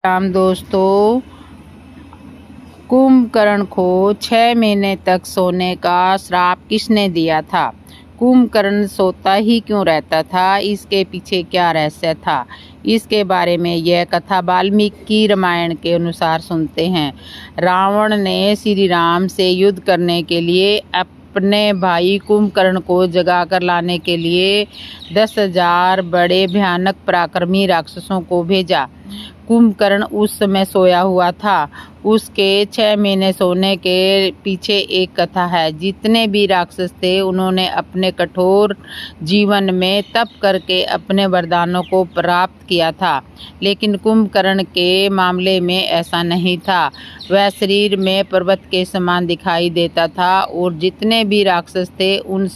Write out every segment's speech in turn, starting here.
राम दोस्तों, कुंभकर्ण को 6 महीने तक सोने का श्राप किसने दिया था? कुंभकर्ण सोता ही क्यों रहता था? इसके पीछे क्या रहस्य था? इसके बारे में यह कथा वाल्मीकि रामायण के अनुसार सुनते हैं। रावण ने श्री राम से युद्ध करने के लिए अपने भाई कुंभकर्ण को जगा कर लाने के लिए 10,000 बड़े भयानक पराक्रमी राक्षसों को भेजा। कुंभकर्ण उस समय सोया हुआ था। उसके 6 महीने सोने के पीछे एक कथा है। जितने भी राक्षस थे उन्होंने अपने कठोर जीवन में तप करके अपने वरदानों को प्राप्त किया था, लेकिन कुंभकर्ण के मामले में ऐसा नहीं था। वह शरीर में पर्वत के समान दिखाई देता था और जितने भी राक्षस थे उन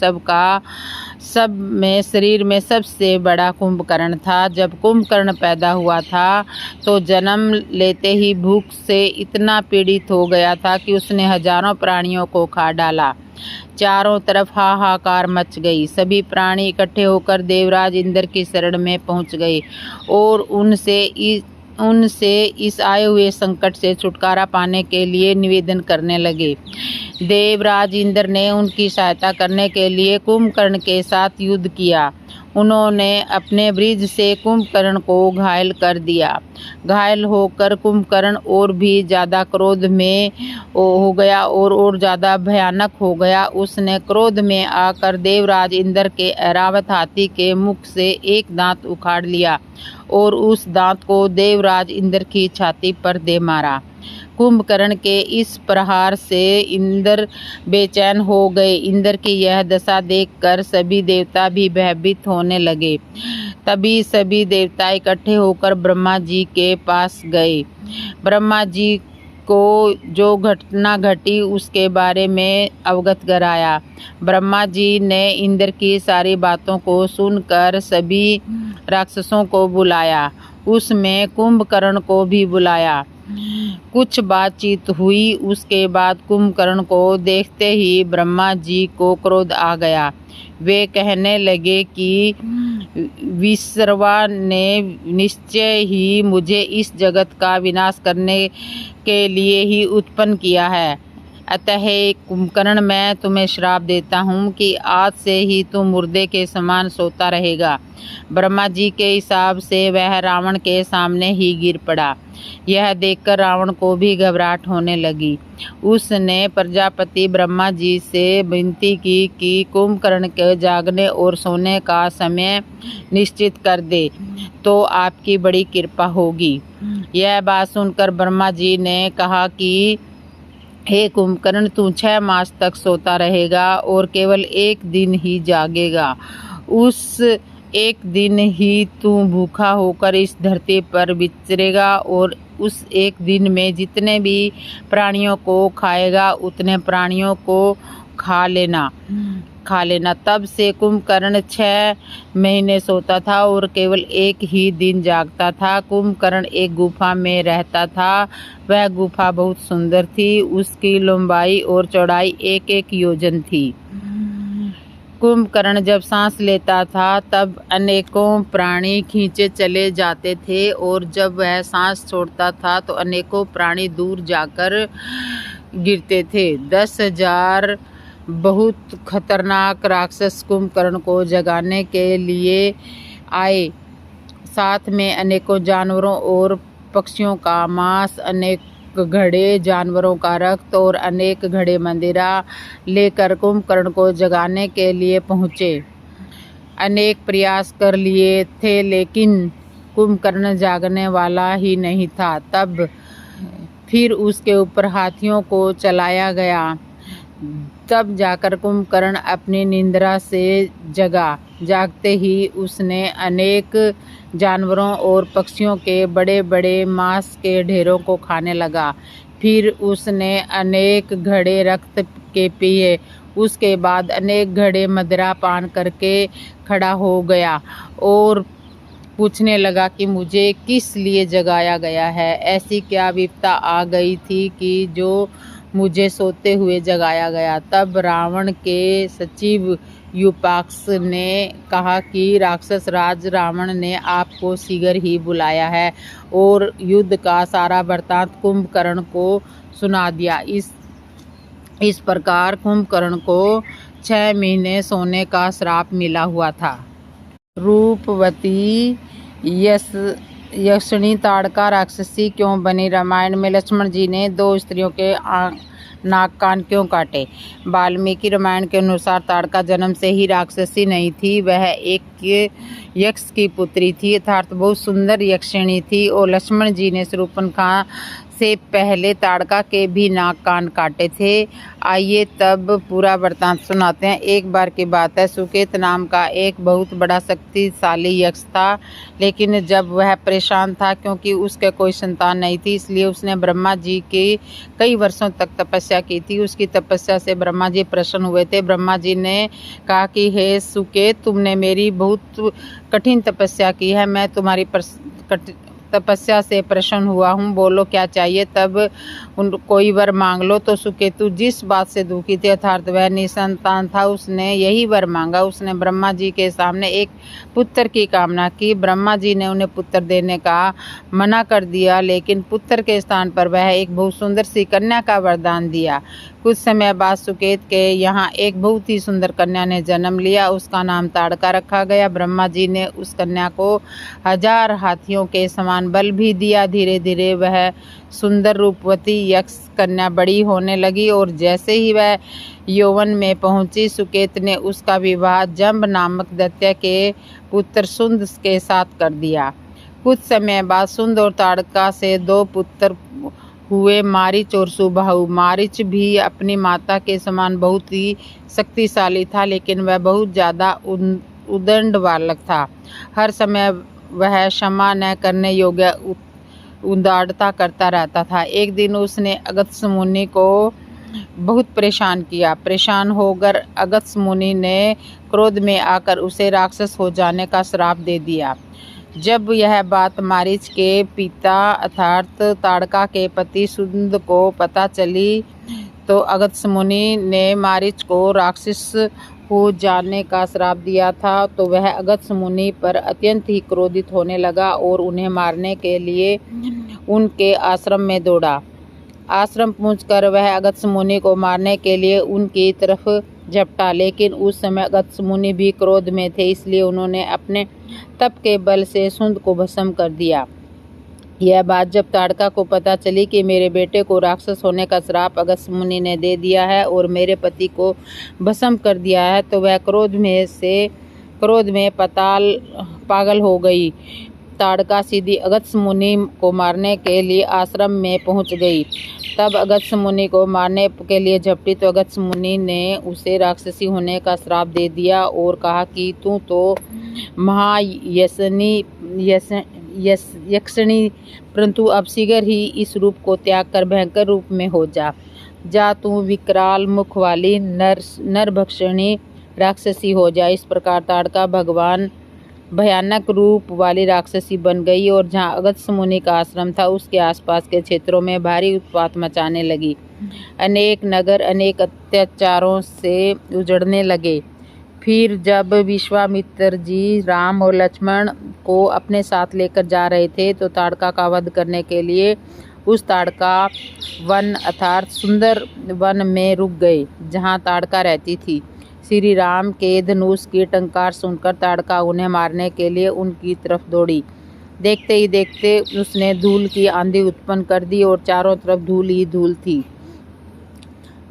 सब में शरीर में सबसे बड़ा कुंभकर्ण था। जब कुंभकर्ण पैदा हुआ था तो जन्म लेते ही भूख से इतना पीड़ित हो गया था कि उसने हजारों प्राणियों को खा डाला। चारों तरफ हाहाकार मच गई। सभी प्राणी इकट्ठे होकर देवराज इंद्र की शरण में पहुंच गए और उनसे इस आए हुए संकट से छुटकारा पाने के लिए निवेदन करने लगे। देवराज इंद्र ने उनकी सहायता करने के लिए कुंभकर्ण के साथ युद्ध किया। उन्होंने अपने ब्रिज से कुंभकर्ण को घायल कर दिया। घायल होकर कुंभकर्ण और भी ज़्यादा क्रोध में हो गया और ज़्यादा भयानक हो गया। उसने क्रोध में आकर देवराज इंद्र के ऐरावत हाथी के मुख से एक दांत उखाड़ लिया और उस दांत को देवराज इंद्र की छाती पर दे मारा। कुंभकर्ण के इस प्रहार से इंद्र बेचैन हो गए। इंद्र की यह दशा देखकर सभी देवता भी भयभीत होने लगे। तभी सभी देवता इकट्ठे होकर ब्रह्मा जी के पास गए। ब्रह्मा जी को जो घटना घटी उसके बारे में अवगत कराया। ब्रह्मा जी ने इंद्र की सारी बातों को सुनकर सभी राक्षसों को बुलाया। उसमें कुंभकर्ण को भी बुलाया। कुछ बातचीत हुई। उसके बाद कुंभकर्ण को देखते ही ब्रह्मा जी को क्रोध आ गया। वे कहने लगे कि विश्रवा ने निश्चय ही मुझे इस जगत का विनाश करने के लिए ही उत्पन्न किया है। अतः कुंभकर्ण, मैं तुम्हें श्राप देता हूँ कि आज से ही तुम मुर्दे के समान सोता रहेगा। ब्रह्मा जी के हिसाब से वह रावण के सामने ही गिर पड़ा। यह देखकर रावण को भी घबराहट होने लगी। उसने प्रजापति ब्रह्मा जी से विनती की कि कुंभकर्ण के जागने और सोने का समय निश्चित कर दे तो आपकी बड़ी कृपा होगी। यह बात सुनकर ब्रह्मा जी ने कहा कि हे कुंभकर्ण, तू 6 मास तक सोता रहेगा और केवल एक दिन ही जागेगा। उस एक दिन ही तू भूखा होकर इस धरती पर विचरेगा और उस एक दिन में जितने भी प्राणियों को खाएगा उतने प्राणियों को खा लेना। तब से कुंभकर्ण 6 महीने सोता था और केवल एक ही दिन जागता था। कुंभकर्ण एक गुफा में रहता था। वह गुफा बहुत सुंदर थी। उसकी लंबाई और चौड़ाई 1-1 योजन थी। कुंभकर्ण जब सांस लेता था तब अनेकों प्राणी खींचे चले जाते थे और जब वह सांस छोड़ता था तो अनेकों प्राणी दूर जाकर गिरते थे। 10,000 बहुत खतरनाक राक्षस कुंभकर्ण को जगाने के लिए आए। साथ में अनेकों जानवरों और पक्षियों का मांस, अनेक घड़े जानवरों का रक्त और अनेक घड़े मंदिरा लेकर कुंभकर्ण को जगाने के लिए पहुँचे। अनेक प्रयास कर लिए थे लेकिन कुंभकर्ण जागने वाला ही नहीं था। तब फिर उसके ऊपर हाथियों को चलाया गया। तब जाकर कुंभकर्ण अपनी निंद्रा से जगा। जागते ही उसने अनेक जानवरों और पक्षियों के बड़े बड़े मांस के ढेरों को खाने लगा। फिर उसने अनेक घड़े रक्त के पिए। उसके बाद अनेक घड़े मदिरा पान करके खड़ा हो गया और पूछने लगा कि मुझे किस लिए जगाया गया है। ऐसी क्या विपदा आ गई थी कि जो मुझे सोते हुए जगाया गया। तब रावण के सचिव यूपाक्ष ने कहा कि राक्षस राज रावण ने आपको शीघ्र ही बुलाया है और युद्ध का सारा वृत्तांत कुंभकर्ण को सुना दिया। इस प्रकार कुंभकर्ण को 6 महीने सोने का श्राप मिला हुआ था। रूपवती यक्षिणी ताड़का राक्षसी क्यों बनी? रामायण में लक्ष्मण जी ने 2 स्त्रियों के नाक कान क्यों काटे? वाल्मीकि रामायण के अनुसार ताड़का जन्म से ही राक्षसी नहीं थी, वह एक यक्ष की पुत्री थी, अर्थात बहुत सुंदर यक्षिणी थी और लक्ष्मण जी ने शूर्पणखा से पहले ताड़का के भी नाक कान काटे थे। आइए तब पूरा वृत्तांत सुनाते हैं। एक बार की बात है, सुकेत नाम का एक बहुत बड़ा शक्तिशाली यक्ष था, लेकिन जब वह परेशान था क्योंकि उसके कोई संतान नहीं थी, इसलिए उसने ब्रह्मा जी की कई वर्षों तक तपस्या की थी। उसकी तपस्या से ब्रह्मा जी प्रसन्न हुए थे। ब्रह्मा जी ने कहा कि हे सुकेत, तुमने मेरी बहुत कठिन तपस्या की है, मैं तुम्हारी तपस्या से प्रसन्न हुआ हूँ, बोलो क्या चाहिए, तब कोई वर मांग लो। तो सुकेतु जिस बात से दुखी थे, अर्थात वह निसंतान था, उसने यही वर मांगा। उसने ब्रह्मा जी के सामने एक पुत्र की कामना की। ब्रह्मा जी ने उन्हें पुत्र देने का मना कर दिया, लेकिन पुत्र के स्थान पर वह एक बहुत सुंदर सी कन्या का वरदान दिया। कुछ समय बाद सुकेत के यहाँ एक बहुत ही सुंदर कन्या ने जन्म लिया। उसका नाम ताड़का रखा गया। ब्रह्मा जी ने उस कन्या को 1000 हाथियों के समान बल भी दिया। धीरे धीरे वह सुंदर रूपवती यक्ष कन्या बड़ी होने लगी और जैसे ही वह यौवन में पहुंची, सुकेत ने उसका विवाह जंब नामक दैत्य के पुत्र सुंद के साथ कर दिया। कुछ समय बाद सुंद और ताड़का से 2 पुत्र हुए, मारीच और सुबाहु। मारीच भी अपनी माता के समान बहुत ही शक्तिशाली था, लेकिन वह बहुत ज़्यादा उदंड बालक था। हर समय वह क्षमा न करने योग्य उदारता करता रहता था। एक दिन उसने अगस्त्य मुनि को बहुत परेशान किया। परेशान होकर अगस्त्य मुनि ने क्रोध में आकर उसे राक्षस हो जाने का श्राप दे दिया। जब यह बात मारीच के पिता अर्थात ताड़का के पति सुंद को पता चली, तो अगस्त्य मुनि ने मारीच को राक्षस हो जाने का श्राप दिया था। तो वह अगस्त्य मुनि पर अत्यंत ही क्रोधित होने लगा और उन्हें मारने के लिए उनके आश्रम में दौड़ा। आश्रम पहुंचकर वह अगस्त्य मुनि को मारने के लिए उनकी तरफ झपटा, लेकिन उस समय अगस्त्य मुनि भी क्रोध में थे, इसलिए उन्होंने अपने तप के बल से सुंद को भस्म कर दिया। यह बात जब ताड़का को पता चली कि मेरे बेटे को राक्षस होने का श्राप अगस्त्य मुनि ने दे दिया है और मेरे पति को भस्म कर दिया है, तो वह क्रोध में पागल हो गई। ताड़का सीधी अगस्त्य मुनि को मारने के लिए आश्रम में पहुंच गई। तब अगस्त्य मुनि को मारने के लिए झपटी, तो अगस्त्य मुनि ने उसे राक्षसी होने का श्राप दे दिया और कहा कि तू तो यक्षिणी, परंतु अब शीघ्र ही इस रूप को त्याग कर भयंकर रूप में हो जा तू विकराल मुख वाली नरभक्षिणी राक्षसी हो जा। इस प्रकार ताड़का भयानक रूप वाली राक्षसी बन गई और जहाँ अगस्त्य मुनि का आश्रम था, उसके आसपास के क्षेत्रों में भारी उत्पात मचाने लगी। अनेक नगर अनेक अत्याचारों से उजड़ने लगे। फिर जब विश्वामित्र जी राम और लक्ष्मण को अपने साथ लेकर जा रहे थे, तो ताड़का का वध करने के लिए उस ताड़का वन अर्थात सुंदर वन में रुक गए, जहाँ ताड़का रहती थी। श्री राम के धनुष की टंकार सुनकर ताड़का उन्हें मारने के लिए उनकी तरफ दौड़ी। देखते ही देखते उसने धूल की आंधी उत्पन्न कर दी और चारों तरफ धूल ही धूल थी।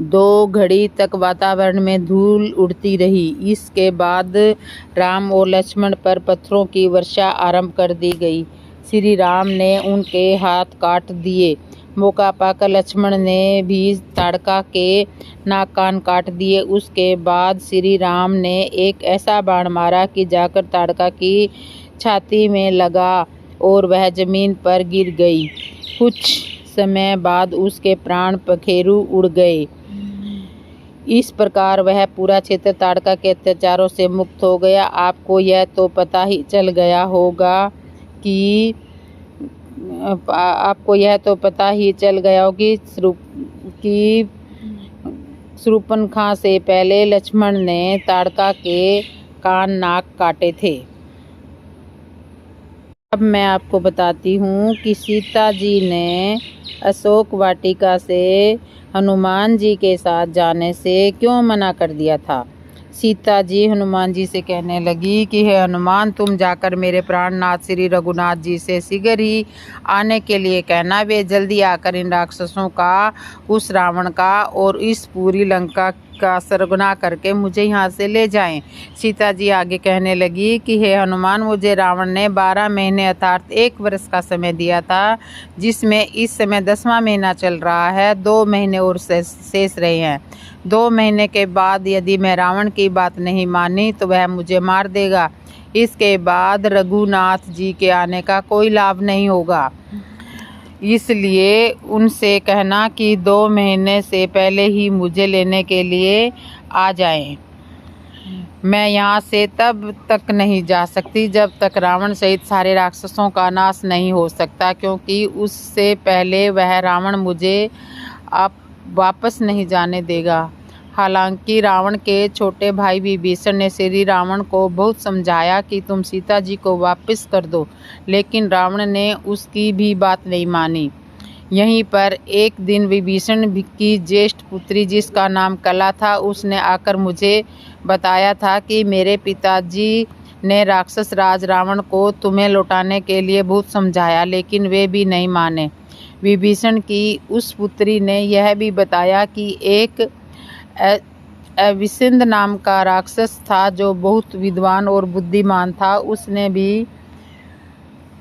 2 घड़ी तक वातावरण में धूल उड़ती रही। इसके बाद राम और लक्ष्मण पर पत्थरों की वर्षा आरंभ कर दी गई। श्री राम ने उनके हाथ काट दिए। मौका पाकर लक्ष्मण ने भी ताड़का के नाक कान काट दिए। उसके बाद श्री राम ने एक ऐसा बाण मारा कि जाकर ताड़का की छाती में लगा और वह जमीन पर गिर गई। कुछ समय बाद उसके प्राण पखेरु उड़ गए। इस प्रकार वह पूरा क्षेत्र ताड़का के अत्याचारों से मुक्त हो गया। आपको यह तो पता ही चल गया होगा कि शूर्पणखा से पहले लक्ष्मण ने ताड़का के कान नाक काटे थे। अब मैं आपको बताती हूँ कि सीता जी ने अशोक वाटिका से हनुमान जी के साथ जाने से क्यों मना कर दिया था। सीता जी हनुमान जी से कहने लगी कि हे हनुमान, तुम जाकर मेरे प्राणनाथ श्री रघुनाथ जी से शीघ्र ही आने के लिए कहना। वे जल्दी आकर इन राक्षसों का, उस रावण का और इस पूरी लंका का सरगना करके मुझे यहाँ से ले जाएं। सीता जी आगे कहने लगी कि हे हनुमान, मुझे रावण ने 12 महीने अर्थात 1 वर्ष का समय दिया था, जिसमें इस समय 10वां महीना चल रहा है। 2 महीने और शेष रहे हैं। 2 महीने के बाद यदि मैं रावण की बात नहीं मानी तो वह मुझे मार देगा। इसके बाद रघुनाथ जी के आने का कोई लाभ नहीं होगा। इसलिए उनसे कहना कि 2 महीने से पहले ही मुझे लेने के लिए आ जाएं। मैं यहाँ से तब तक नहीं जा सकती जब तक रावण सहित सारे राक्षसों का नाश नहीं हो सकता, क्योंकि उससे पहले वह रावण मुझे अब वापस नहीं जाने देगा। हालांकि रावण के छोटे भाई विभीषण ने श्री रावण को बहुत समझाया कि तुम सीता जी को वापस कर दो, लेकिन रावण ने उसकी भी बात नहीं मानी। यहीं पर एक दिन विभीषण की ज्येष्ठ पुत्री, जिसका नाम कला था, उसने आकर मुझे बताया था कि मेरे पिताजी ने राक्षस राज रावण को तुम्हें लौटाने के लिए बहुत समझाया, लेकिन वे भी नहीं माने। विभीषण की उस पुत्री ने यह भी बताया कि एक अविसिंद नाम का राक्षस था जो बहुत विद्वान और बुद्धिमान था। उसने भी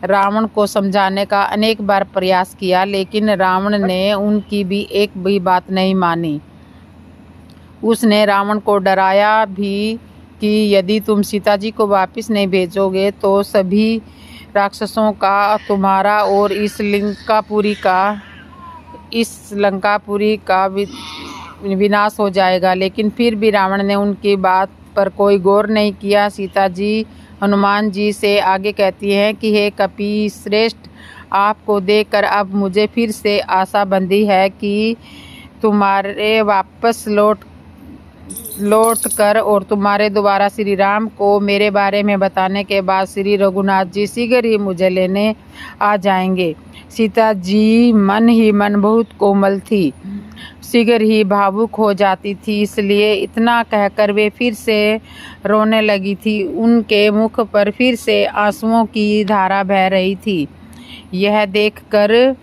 रावण को समझाने का अनेक बार प्रयास किया, लेकिन रावण ने उनकी भी एक भी बात नहीं मानी। उसने रावण को डराया भी कि यदि तुम सीता जी को वापस नहीं भेजोगे तो सभी राक्षसों का, तुम्हारा और इस लंकापुरी का विनाश हो जाएगा। लेकिन फिर भी रावण ने उनकी बात पर कोई गौर नहीं किया। सीता जी हनुमान जी से आगे कहती हैं कि हे कपिश्रेष्ठ, आपको देखकर अब मुझे फिर से आशा बंधी है कि तुम्हारे वापस लौट कर और तुम्हारे द्वारा श्री राम को मेरे बारे में बताने के बाद श्री रघुनाथ जी शीघ्र ही मुझे लेने आ जाएंगे। सीता जी मन ही मन बहुत कोमल थी, शीघ्र ही भावुक हो जाती थी, इसलिए इतना कहकर वे फिर से रोने लगी थी। उनके मुख पर फिर से आंसुओं की धारा बह रही थी। यह देखकर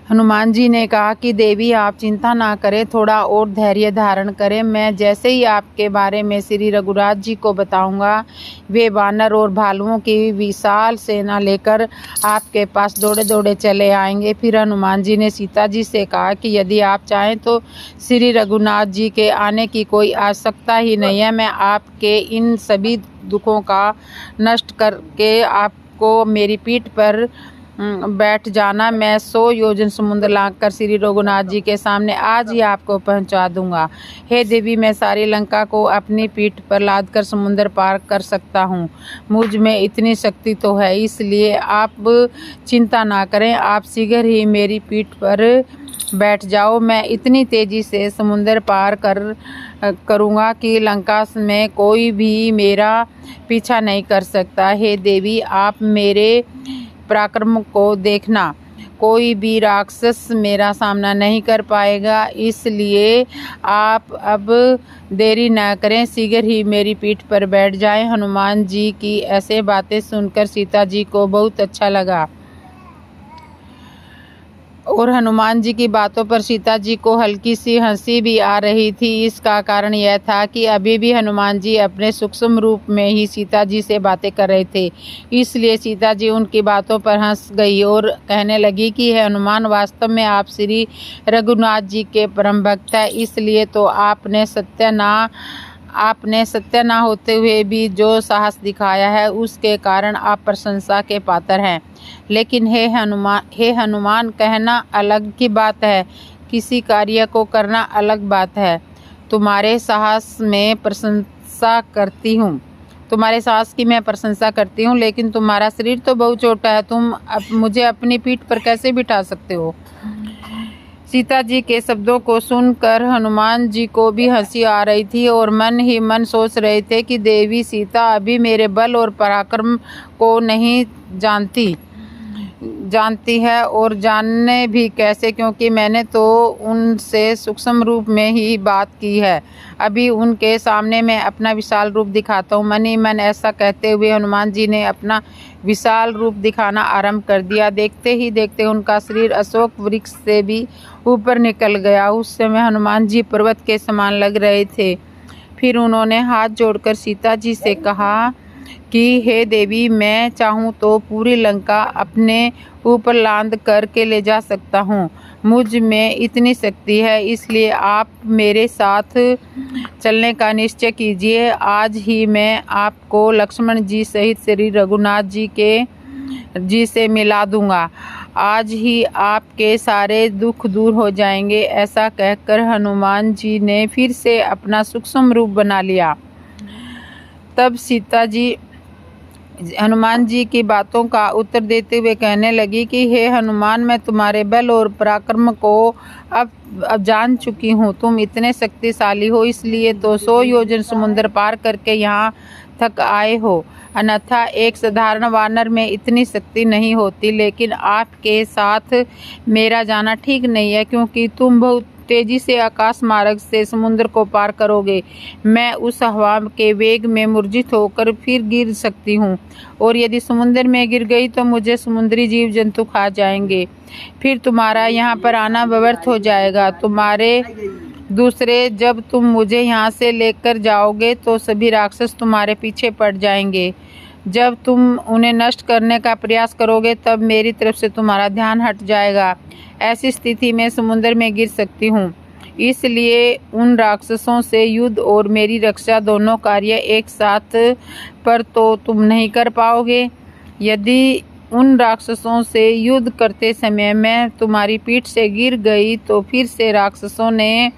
हनुमान जी ने कहा कि देवी, आप चिंता ना करें, थोड़ा और धैर्य धारण करें। मैं जैसे ही आपके बारे में श्री रघुनाथ जी को बताऊंगा, वे वानर और भालुओं की विशाल सेना लेकर आपके पास दौड़े दौड़े चले आएंगे। फिर हनुमान जी ने सीता जी से कहा कि यदि आप चाहें तो श्री रघुनाथ जी के आने की कोई आवश्यकता ही नहीं है। मैं आपके इन सभी दुखों का नष्ट करके आपको मेरी पीठ पर बैठ जाना। मैं 100 योजन समुद्र लांघकर श्री रघुनाथ जी के सामने आज ही आपको पहुंचा दूंगा। हे देवी, मैं सारी लंका को अपनी पीठ पर लादकर समुद्र पार कर सकता हूं। मुझ में इतनी शक्ति तो है, इसलिए आप चिंता ना करें। आप शीघ्र ही मेरी पीठ पर बैठ जाओ। मैं इतनी तेजी से समुद्र पार करूंगा कि लंका में कोई भी मेरा पीछा नहीं कर सकता। हे देवी, आप मेरे पराक्रम को देखना, कोई भी राक्षस मेरा सामना नहीं कर पाएगा। इसलिए आप अब देरी न करें, शीघ्र ही मेरी पीठ पर बैठ जाएं। हनुमान जी की ऐसे बातें सुनकर सीता जी को बहुत अच्छा लगा और हनुमान जी की बातों पर सीता जी को हल्की सी हंसी भी आ रही थी। इसका कारण यह था कि अभी भी हनुमान जी अपने सूक्ष्म रूप में ही सीता जी से बातें कर रहे थे, इसलिए सीता जी उनकी बातों पर हंस गई और कहने लगी कि हे हनुमान, वास्तव में आप श्री रघुनाथ जी के परम भक्त हैं, इसलिए तो आपने सत्य ना होते हुए भी जो साहस दिखाया है उसके कारण आप प्रशंसा के पात्र हैं। लेकिन हे हनुमान, कहना अलग की बात है, किसी कार्य को करना अलग बात है। तुम्हारे साहस की मैं प्रशंसा करती हूँ, लेकिन तुम्हारा शरीर तो बहुत छोटा है, तुम मुझे अपनी पीठ पर कैसे बिठा सकते हो। सीता जी के शब्दों को सुनकर हनुमान जी को भी हंसी आ रही थी और मन ही मन सोच रहे थे कि देवी सीता अभी मेरे बल और पराक्रम को नहीं जानती है, और जानने भी कैसे, क्योंकि मैंने तो उनसे सूक्ष्म रूप में ही बात की है। अभी उनके सामने मैं अपना विशाल रूप दिखाता हूँ। मन ही मन ऐसा कहते हुए हनुमान जी ने अपना विशाल रूप दिखाना आरंभ कर दिया। देखते ही देखते उनका शरीर अशोक वृक्ष से भी ऊपर निकल गया। उस समय हनुमान जी पर्वत के समान लग रहे थे। फिर उन्होंने हाथ जोड़कर सीता जी से कहा कि हे देवी, मैं चाहूँ तो पूरी लंका अपने ऊपर लांद करके ले जा सकता हूँ। मुझ में इतनी शक्ति है, इसलिए आप मेरे साथ चलने का निश्चय कीजिए। आज ही मैं आपको लक्ष्मण जी सहित श्री रघुनाथ जी से मिला दूंगा। आज ही आपके सारे दुख दूर हो जाएंगे। ऐसा कहकर हनुमान जी ने फिर से अपना सूक्ष्म रूप बना लिया। तब सीता जी हनुमान जी की बातों का उत्तर देते हुए कहने लगी कि हे हनुमान, मैं तुम्हारे बल और पराक्रम को अब जान चुकी हूँ। तुम इतने शक्तिशाली हो, इसलिए तो 100 योजन समुद्र पार करके यहाँ तक आए हो। अन्यथा एक साधारण वानर में इतनी शक्ति नहीं होती। लेकिन आपके साथ मेरा जाना ठीक नहीं है, क्योंकि तुम बहुत तेजी से आकाश मार्ग से समुद्र को पार करोगे। मैं उस हवा के वेग में मूर्छित होकर फिर गिर सकती हूँ, और यदि समुद्र में गिर गई तो मुझे समुद्री जीव जंतु खा जाएंगे। फिर तुम्हारा यहाँ पर आना व्यर्थ हो जाएगा। जब तुम मुझे यहाँ से लेकर जाओगे तो सभी राक्षस तुम्हारे पीछे पड़ जाएंगे। जब तुम उन्हें नष्ट करने का प्रयास करोगे तब मेरी तरफ से तुम्हारा ध्यान हट जाएगा। ऐसी स्थिति में समुद्र में गिर सकती हूँ। इसलिए उन राक्षसों से युद्ध और मेरी रक्षा दोनों कार्य एक साथ पर तो तुम नहीं कर पाओगे। यदि उन राक्षसों से युद्ध करते समय मैं तुम्हारी पीठ से गिर गई तो फिर से राक्षसों ने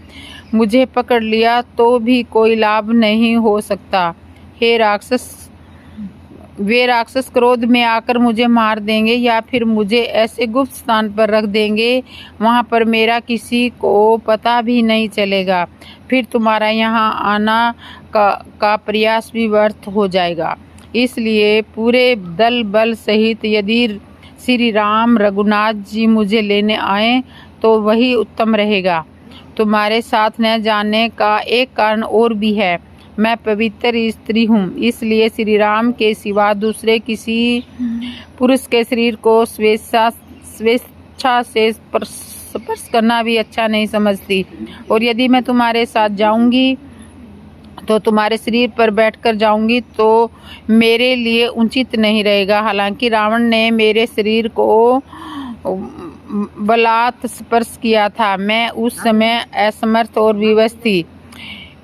मुझे पकड़ लिया तो भी कोई लाभ नहीं हो सकता। वे राक्षस क्रोध में आकर मुझे मार देंगे या फिर मुझे ऐसे गुप्त स्थान पर रख देंगे वहाँ पर मेरा किसी को पता भी नहीं चलेगा। फिर तुम्हारा यहाँ आना का प्रयास भी व्यर्थ हो जाएगा। इसलिए पूरे दल बल सहित यदि श्री राम रघुनाथ जी मुझे लेने आए तो वही उत्तम रहेगा। तुम्हारे साथ न जाने का एक कारण और भी है। मैं पवित्र स्त्री हूँ, इसलिए श्री राम के सिवा दूसरे किसी पुरुष के शरीर को स्वेच्छा से स्पर्श करना भी अच्छा नहीं समझती। और यदि मैं तुम्हारे साथ जाऊंगी तो तुम्हारे शरीर पर बैठकर जाऊंगी तो मेरे लिए उचित नहीं रहेगा। हालांकि रावण ने मेरे शरीर को बलात् स्पर्श किया था। मैं उस समय असमर्थ और विवश थी।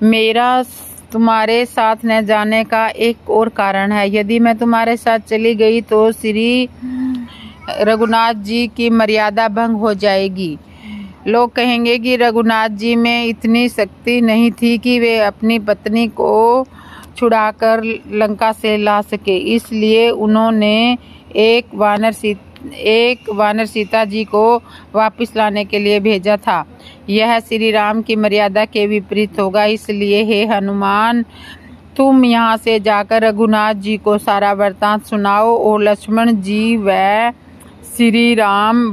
मेरा तुम्हारे साथ न जाने का एक और कारण है। यदि मैं तुम्हारे साथ चली गई तो श्री रघुनाथ जी की मर्यादा भंग हो जाएगी। लोग कहेंगे कि रघुनाथ जी में इतनी शक्ति नहीं थी कि वे अपनी पत्नी को छुड़ाकर लंका से ला सके। इसलिए उन्होंने एक वानर सीता जी को वापस लाने के लिए भेजा था। यह श्री राम की मर्यादा के विपरीत होगा। इसलिए हे हनुमान, तुम यहाँ से जाकर रघुनाथ जी को सारा वृत्तांत सुनाओ और लक्ष्मण जी व श्री राम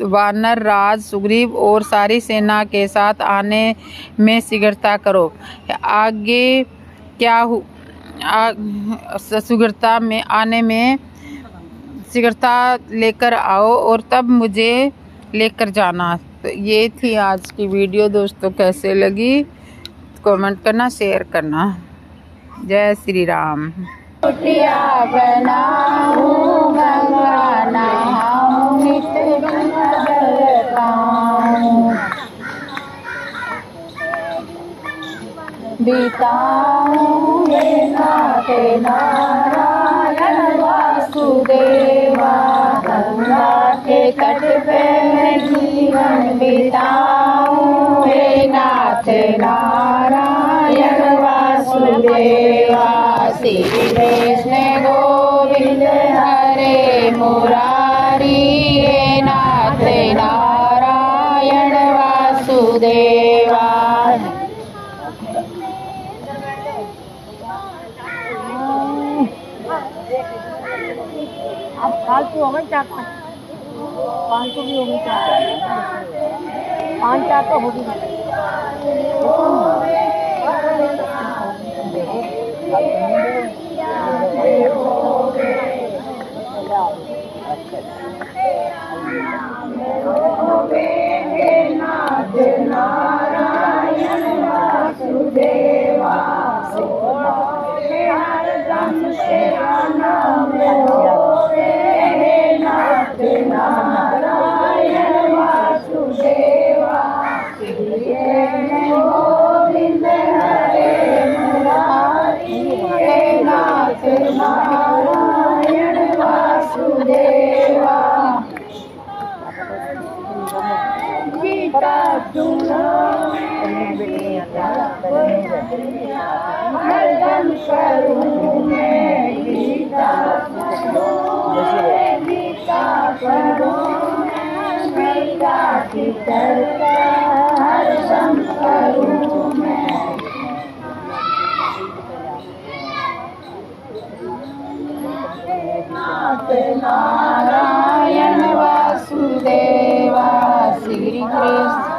वानर राज सुग्रीव और सारी सेना के साथ आने में शीघ्रता करो। आगे क्या शीघ्रता लेकर आओ और तब मुझे लेकर जाना। तो ये थी आज की वीडियो दोस्तों। कैसे लगी कमेंट करना, शेयर करना। जय श्री राम। वासुदेवा गंगा के तट पे जीवन बिताऊं। हे नाथ नारायण वासुदेवा, श्री कृष्ण गोविंद हरे मुरारी। हे नाथ नारायण तो हो गई 4-5 500 भी हो गई 5-4 तो हो गई। नारायण वासुदेवा श्री कृष्ण